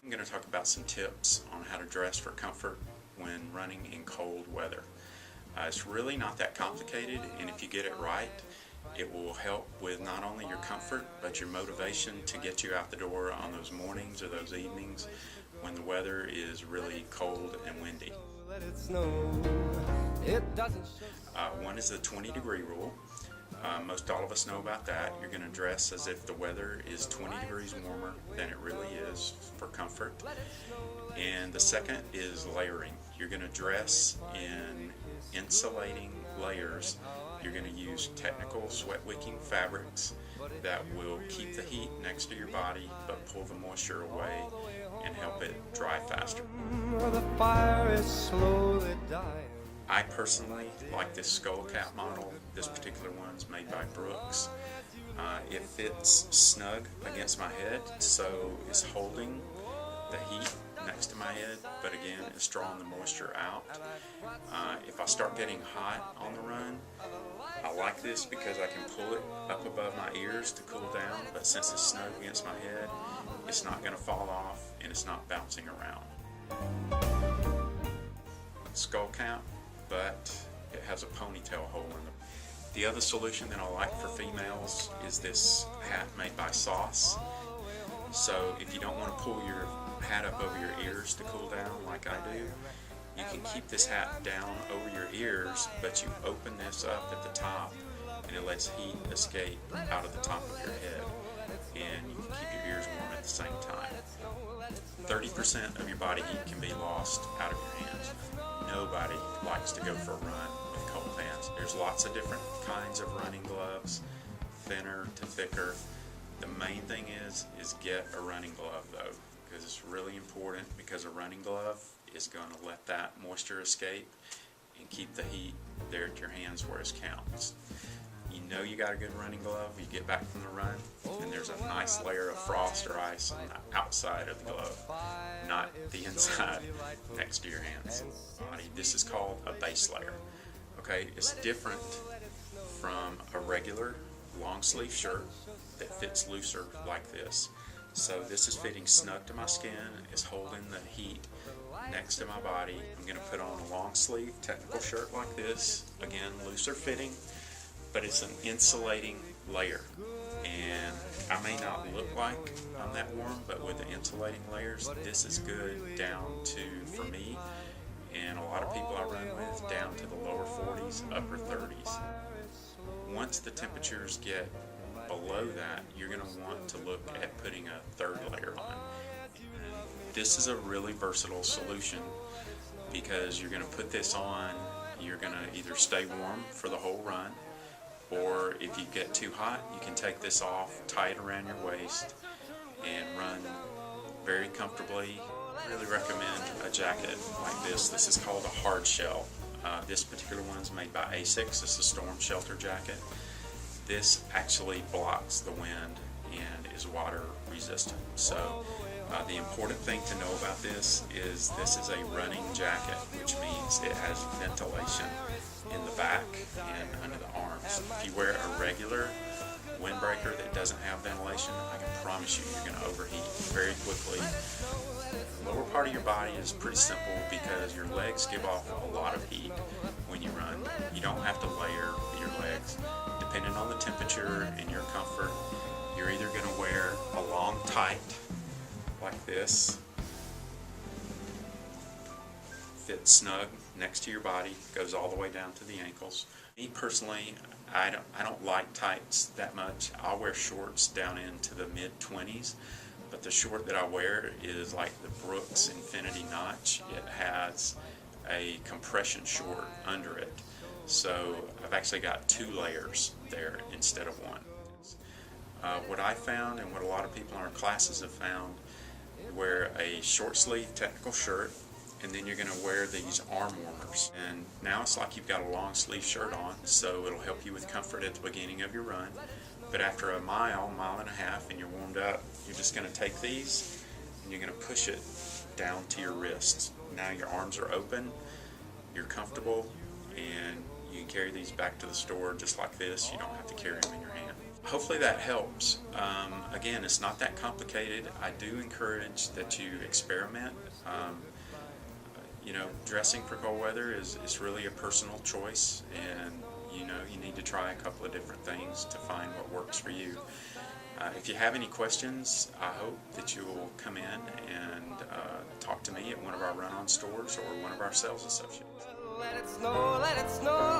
I'm going to talk about some tips on how to dress for comfort when running in cold weather. It's really not that complicated, and if you get it right, it will help with not only your comfort, but your motivation to get you out the door on those mornings or those evenings when the weather is really cold and windy. One is the 20-degree rule. Most all of us know about that. You're going to dress as if the weather is 20 degrees warmer than it really is for comfort. And the second is layering. You're going to dress in insulating layers. You're going to use technical sweat-wicking fabrics that will keep the heat next to your body but pull the moisture away and help it dry faster. The fire is slowly dying. I personally like this skull cap model. This particular one's made by Brooks. It fits snug against my head, so it's holding the heat next to my head, but again, it's drawing the moisture out. If I start getting hot on the run, I like this because I can pull it up above my ears to cool down, but since it's snug against my head, it's not going to fall off and it's not bouncing around. Skull cap, but it has a ponytail hole in it. The other solution that I like for females is this hat made by Sauce. So if you don't want to pull your hat up over your ears to cool down like I do, you can keep this hat down over your ears, but you open this up at the top and it lets heat escape out of the top of your head, and you can keep your ears warm at the same time. 30% of your body heat can be lost out of your hands. Nobody likes to go for a run with cold hands. There's lots of different kinds of running gloves, thinner to thicker. The main thing is get a running glove though, because it's really important, because a running glove is going to let that moisture escape and keep the heat there at your hands where it counts. You know you got a good running glove, you get back from the run, and there's a nice layer of frost or ice on the outside of the glove, not the inside next to your hands. This is called a base layer. Okay, it's different from a regular long sleeve shirt that fits looser like this. So this is fitting snug to my skin, it's holding the heat next to my body. I'm going to put on a long sleeve technical shirt like this, again looser fitting, but it's an insulating layer, and I may not look like I'm that warm, but with the insulating layers, this is good down to, for me, and a lot of people I run with, down to the lower 40s, upper 30s. Once the temperatures get below that, you're going to want to look at putting a third layer on. This is a really versatile solution because you're going to put this on, you're going to either stay warm for the whole run, or if you get too hot, you can take this off, tie it around your waist, and run very comfortably. I really recommend a jacket like this. This is called a hard shell. This particular one is made by Asics. It's a storm shelter jacket. This actually blocks the wind and is water resistant. So the important thing to know about this is a running jacket, which means it has ventilation in the back and under the arms. If you wear a regular windbreaker that doesn't have ventilation, I can promise you you're going to overheat very quickly. The lower part of your body is pretty simple because your legs give off a lot of heat when you run. You don't have to layer your legs. Depending on the temperature and your comfort, you're either going to wear a long tight like this, fits snug next to your body, goes all the way down to the ankles. Me personally, I don't like tights that much. I'll wear shorts down into the mid-20s, but the short that I wear is like the Brooks Infinity Notch. It has a compression short under it, so I've actually got 2 layers there instead of 1. What I found, and what a lot of people in our classes have found, you wear a short sleeve technical shirt, and then you're going to wear these arm warmers. And now it's like you've got a long sleeve shirt on, so it'll help you with comfort at the beginning of your run. But after a mile and a half, and you're warmed up, you're just going to take these and you're going to push it down to your wrists. Now your arms are open, you're comfortable, and you can carry these back to the store just like this. You don't have to carry them in your hand. hopefully that helps. Again, it's not that complicated. I do encourage that you experiment. Dressing for cold weather is really a personal choice, and you need to try a couple of different things to find what works for you. If you have any questions, I hope that you will come in and talk to me at one of our run-on stores or one of our sales associates. Let it snow, let it snow.